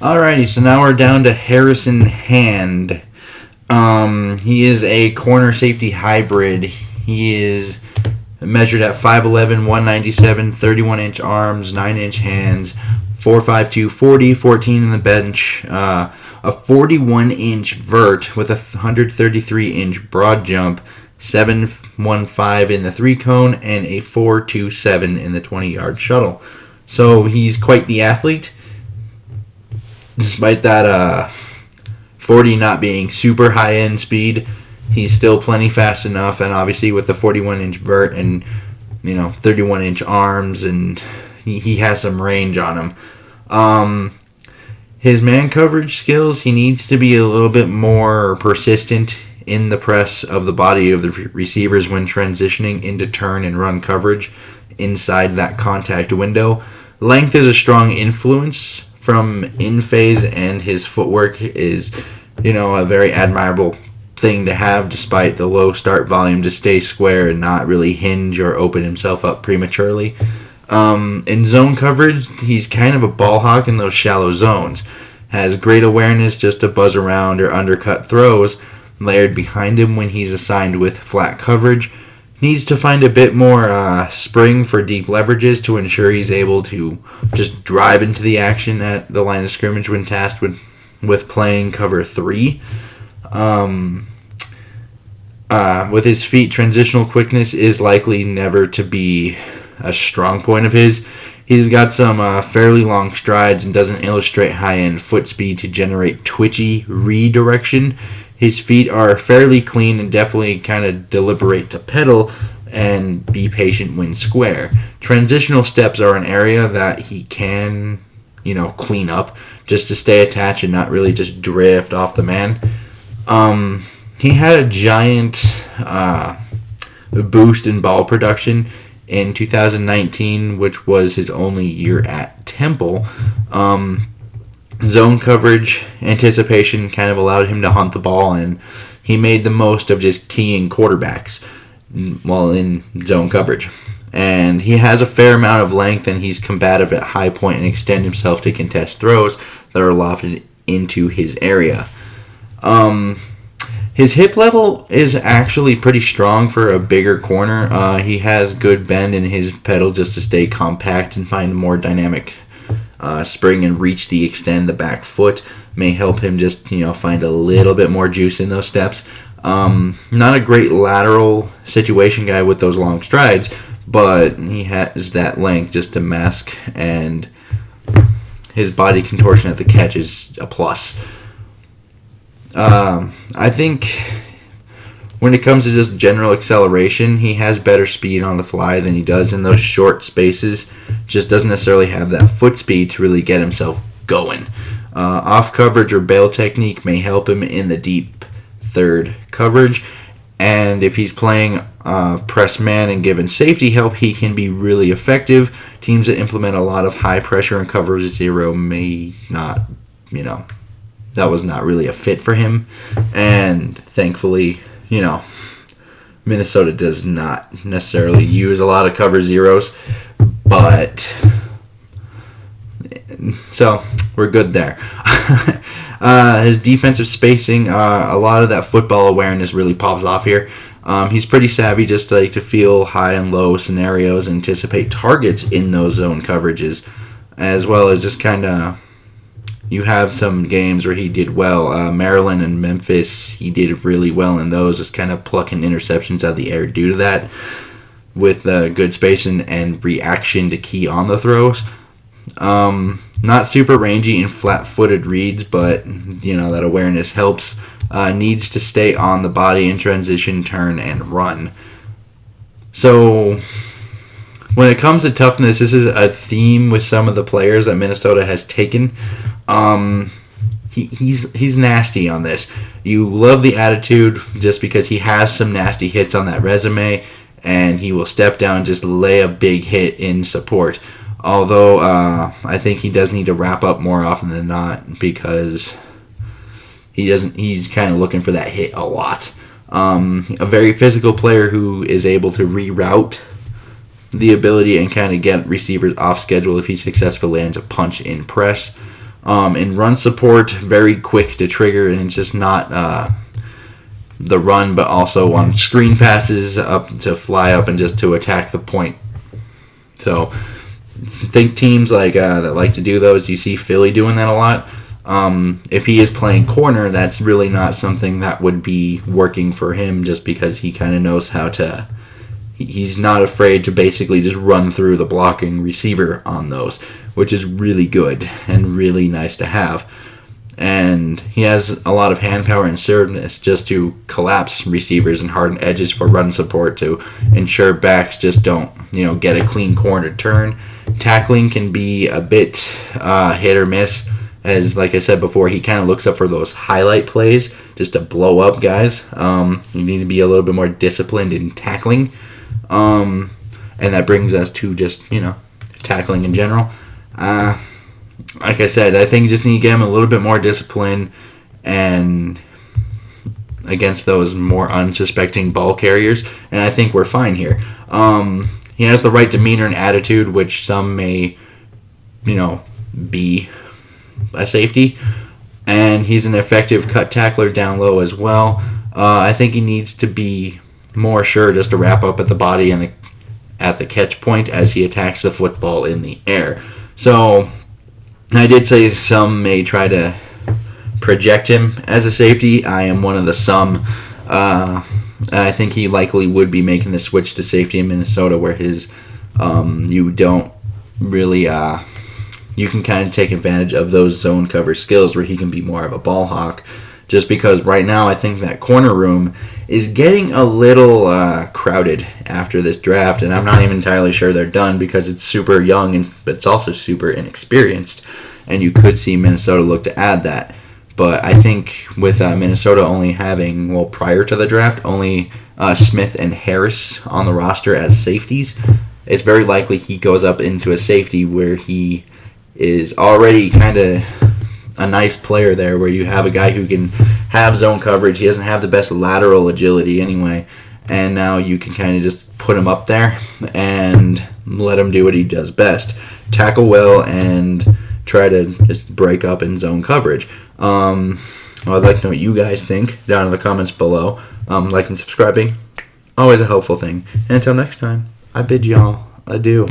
Alrighty, so now we're down to Harrison Hand. He is a corner safety hybrid. He is measured at 5'11", 197, 31-inch arms, 9-inch hands, 4'5", 40, 14 in the bench, a 41-inch vert with a 133-inch broad jump, 7'15" in the 3-cone, and a 4'27" in the 20-yard shuttle. So he's quite the athlete. Despite that 40 not being super high-end speed, he's still plenty fast enough, and obviously with the 41-inch vert and 31-inch arms, and he has some range on him. His man coverage skills, he needs to be a little bit more persistent in the press of the body of the receivers when transitioning into turn and run coverage inside that contact window. Length is a strong influence from in phase, and his footwork is, a very admirable thing to have despite the low start volume to stay square and not really hinge or open himself up prematurely. In zone coverage, he's kind of a ball hawk in those shallow zones. Has great awareness just to buzz around or undercut throws layered behind him when he's assigned with flat coverage. Needs to find a bit more spring for deep leverages to ensure he's able to just drive into the action at the line of scrimmage when tasked with playing cover 3. With his feet, transitional quickness is likely never to be a strong point of his. He's got some fairly long strides and doesn't illustrate high-end foot speed to generate twitchy redirection. His feet are fairly clean and definitely kind of deliberate to pedal and be patient when square. Transitional steps are an area that he can, clean up just to stay attached and not really just drift off the man. He had a giant boost in ball production in 2019, which was his only year at Temple. Zone coverage, anticipation kind of allowed him to hunt the ball, and he made the most of just keying quarterbacks while in zone coverage. And he has a fair amount of length, and he's combative at high point and extend himself to contest throws that are lofted into his area. His hip level is actually pretty strong for a bigger corner. He has good bend in his pedal just to stay compact and find a more dynamic spring and reach the extend the back foot. May help him just find a little bit more juice in those steps. Not a great lateral situation guy with those long strides, but he has that length just to mask, and his body contortion at the catch is a plus. I think when it comes to just general acceleration, he has better speed on the fly than he does in those short spaces. Just doesn't necessarily have that foot speed to really get himself going. Off coverage or bail technique may help him in the deep third coverage. And if he's playing press man and given safety help, he can be really effective. Teams that implement a lot of high pressure and cover 0 may not, that was not really a fit for him. And thankfully, Minnesota does not necessarily use a lot of cover zeros, but so we're good there. His defensive spacing, a lot of that football awareness really pops off here. He's pretty savvy just to feel high and low scenarios, anticipate targets in those zone coverages, as well as just kind of, you have some games where he did well. Maryland and Memphis, he did really well in those, just kind of plucking interceptions out of the air due to that, with good spacing and reaction to key on the throws. Not super rangy in flat-footed reads, but that awareness helps. Needs to stay on the body in transition, turn, and run. So when it comes to toughness, this is a theme with some of the players that Minnesota has taken. He's nasty on this. You love the attitude just because he has some nasty hits on that resume, and he will step down and just lay a big hit in support. Although I think he does need to wrap up more often than not, because he's kind of looking for that hit a lot. A very physical player who is able to reroute the ability and kind of get receivers off schedule if he successfully lands a punch in press. In run support, very quick to trigger, and it's just not the run, but also on screen passes up to fly up and just to attack the point. So think teams like that like to do those. You see Philly doing that a lot. If he is playing corner, that's really not something that would be working for him, just because he kind of knows how to. He's not afraid to basically just run through the blocking receiver on those, which is really good and really nice to have. And he has a lot of hand power and assertiveness just to collapse receivers and harden edges for run support to ensure backs just don't, get a clean corner turn. Tackling can be a bit hit or miss, as like I said before, he kind of looks up for those highlight plays just to blow up guys. You need to be a little bit more disciplined in tackling. And that brings us to just, tackling in general. Like I said, I think you just need to get him a little bit more discipline and against those more unsuspecting ball carriers, and I think we're fine here. He has the right demeanor and attitude, which some may, be a safety, and he's an effective cut tackler down low as well. I think he needs to be more sure just to wrap up at the body and at the catch point as he attacks the football in the air. So I did say some may try to project him as a safety. I am one of the some. I think he likely would be making the switch to safety in Minnesota, where his you don't really you can kind of take advantage of those zone cover skills where he can be more of a ball hawk. Just because right now I think that corner room is getting a little crowded after this draft, and I'm not even entirely sure they're done because it's super young, but it's also super inexperienced, and you could see Minnesota look to add that. But I think with Minnesota only having, prior to the draft, only Smith and Harris on the roster as safeties, it's very likely he goes up into a safety where he is already kind of a nice player there, where you have a guy who can have zone coverage. He doesn't have the best lateral agility anyway, and now you can kind of just put him up there and let him do what he does best, tackle well and try to just break up in zone coverage. I'd like to know what you guys think down in the comments below. Liking and subscribing, always a helpful thing. And until next time, I bid y'all adieu.